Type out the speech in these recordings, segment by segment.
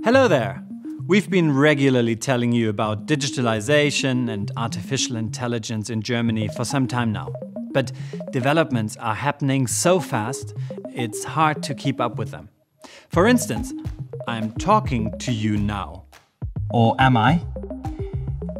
Hello there! We've been regularly telling you about digitalization and artificial intelligence in Germany for some time now. But developments are happening so fast, it's hard to keep up with them. For instance, I'm talking to you now. Or am I?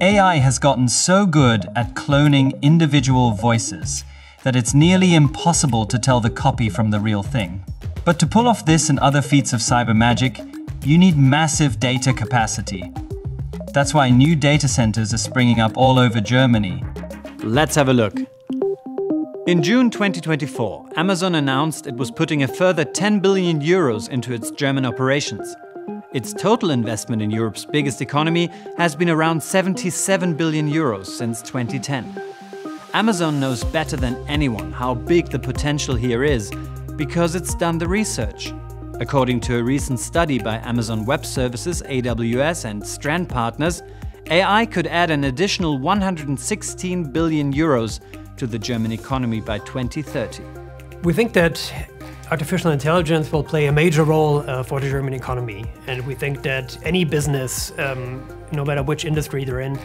AI has gotten so good at cloning individual voices that it's nearly impossible to tell the copy from the real thing. But to pull off this and other feats of cyber magic, you need massive data capacity. That's why new data centers are springing up all over Germany. Let's have a look. In June 2024, Amazon announced it was putting a further 10 billion euros into its German operations. Its total investment in Europe's biggest economy has been around 77 billion euros since 2010. Amazon knows better than anyone how big the potential here is because it's done the research. According to a recent study by Amazon Web Services, AWS and Strand Partners, AI could add an additional 116 billion euros to the German economy by 2030. We think that artificial intelligence will play a major role for the German economy. And we think that any business, no matter which industry they're in,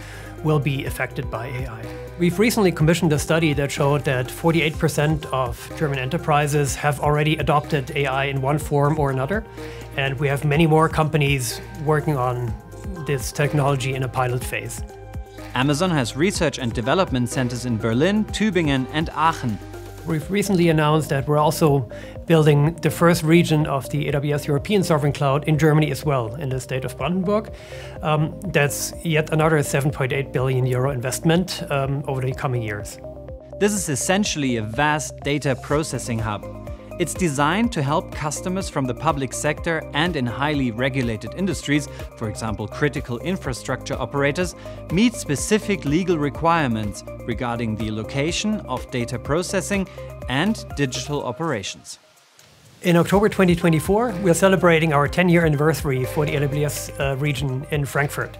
will be affected by AI. We've recently commissioned a study that showed that 48% of German enterprises have already adopted AI in one form or another. And we have many more companies working on this technology in a pilot phase. Amazon has research and development centers in Berlin, Tübingen and Aachen. We've recently announced that we're also building the first region of the AWS European Sovereign Cloud in Germany as well, in the state of Brandenburg. That's yet another 7.8 billion euro investment over the coming years. This is essentially a vast data processing hub. It's designed to help customers from the public sector and in highly regulated industries, for example critical infrastructure operators, meet specific legal requirements regarding the location of data processing and digital operations. In October 2024, we're celebrating our 10-year anniversary for the AWS region in Frankfurt.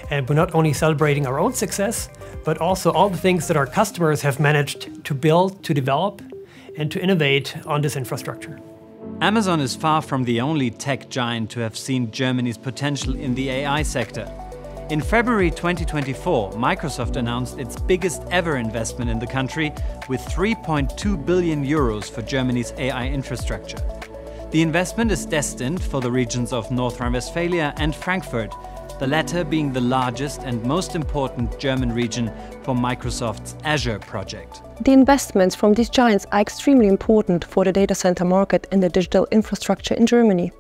And we're not only celebrating our own success, but also all the things that our customers have managed to build, to develop, and to innovate on this infrastructure. Amazon is far from the only tech giant to have seen Germany's potential in the AI sector. In February 2024, Microsoft announced its biggest ever investment in the country with 3.2 billion euros for Germany's AI infrastructure. The investment is destined for the regions of North Rhine-Westphalia and Frankfurt, the latter being the largest and most important German region for Microsoft's Azure project. The investments from these giants are extremely important for the data center market and the digital infrastructure in Germany.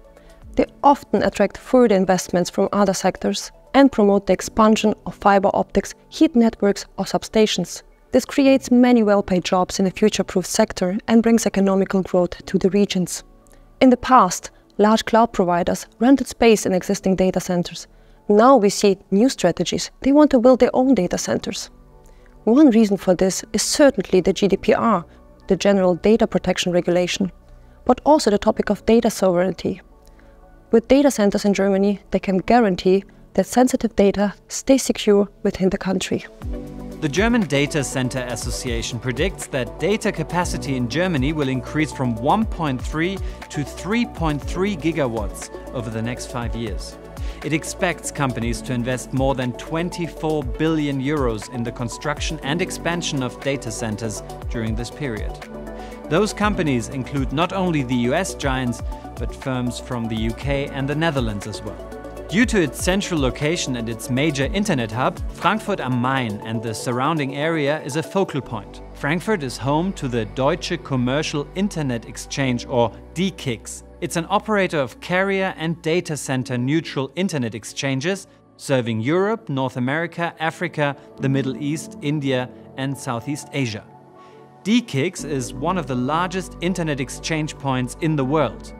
They often attract further investments from other sectors and promote the expansion of fiber optics, heat networks or substations. This creates many well-paid jobs in a future-proof sector and brings economical growth to the regions. In the past, large cloud providers rented space in existing data centers. Now we see new strategies. They want to build their own data centers. One reason for this is certainly the GDPR, the General Data Protection Regulation, but also the topic of data sovereignty. With data centers in Germany, they can guarantee that sensitive data stays secure within the country. The German Data Center Association predicts that data capacity in Germany will increase from 1.3 to 3.3 gigawatts over the next 5 years. It expects companies to invest more than 24 billion euros in the construction and expansion of data centers during this period. Those companies include not only the US giants, but firms from the UK and the Netherlands as well. Due to its central location and its major internet hub, Frankfurt am Main and the surrounding area is a focal point. Frankfurt is home to the Deutsche Commercial Internet Exchange, or DKIX. It's an operator of carrier and data center neutral internet exchanges serving Europe, North America, Africa, the Middle East, India and Southeast Asia. DKIX is one of the largest internet exchange points in the world.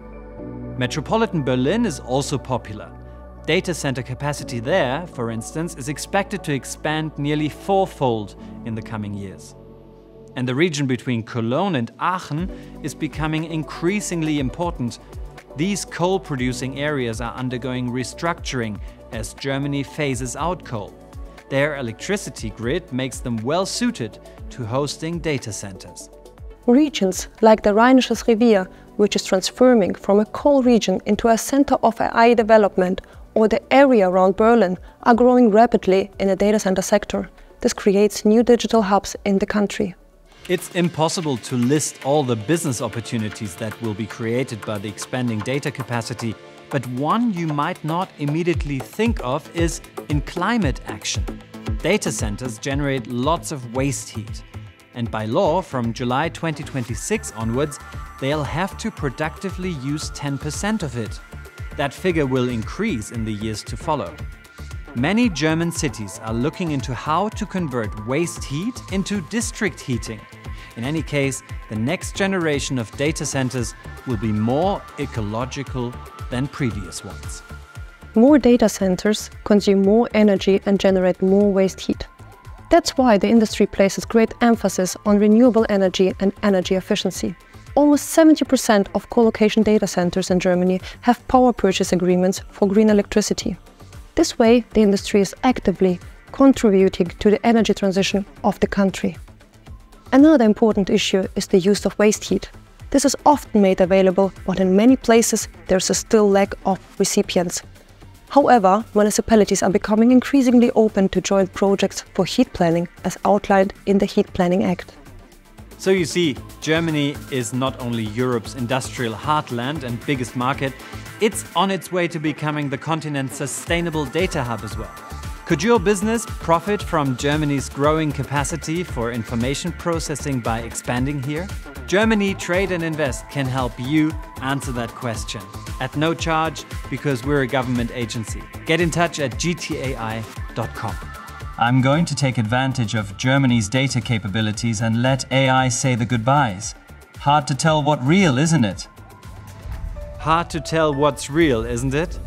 Metropolitan Berlin is also popular. Data center capacity there, for instance, is expected to expand nearly fourfold in the coming years. And the region between Cologne and Aachen is becoming increasingly important. These coal-producing areas are undergoing restructuring as Germany phases out coal. Their electricity grid makes them well-suited to hosting data centers. Regions like the Rheinisches Revier, which is transforming from a coal region into a center of AI development, or the area around Berlin are growing rapidly in the data center sector. This creates new digital hubs in the country. It's impossible to list all the business opportunities that will be created by the expanding data capacity, but one you might not immediately think of is in climate action. Data centers generate lots of waste heat. And by law, from July 2026 onwards, they'll have to productively use 10% of it. That figure will increase in the years to follow. Many German cities are looking into how to convert waste heat into district heating. In any case, the next generation of data centers will be more ecological than previous ones. More data centers consume more energy and generate more waste heat. That's why the industry places great emphasis on renewable energy and energy efficiency. Almost 70% of co-location data centers in Germany have power purchase agreements for green electricity. This way, the industry is actively contributing to the energy transition of the country. Another important issue is the use of waste heat. This is often made available, but in many places there's a still lack of recipients. However, municipalities are becoming increasingly open to joint projects for heat planning, as outlined in the Heat Planning Act. So you see, Germany is not only Europe's industrial heartland and biggest market, it's on its way to becoming the continent's sustainable data hub as well. Could your business profit from Germany's growing capacity for information processing by expanding here? Germany Trade and Invest can help you answer that question at no charge, because we're a government agency. Get in touch at gtai.com. I'm going to take advantage of Germany's data capabilities and let AI say the goodbyes. Hard to tell what's real, isn't it? Hard to tell what's real, isn't it?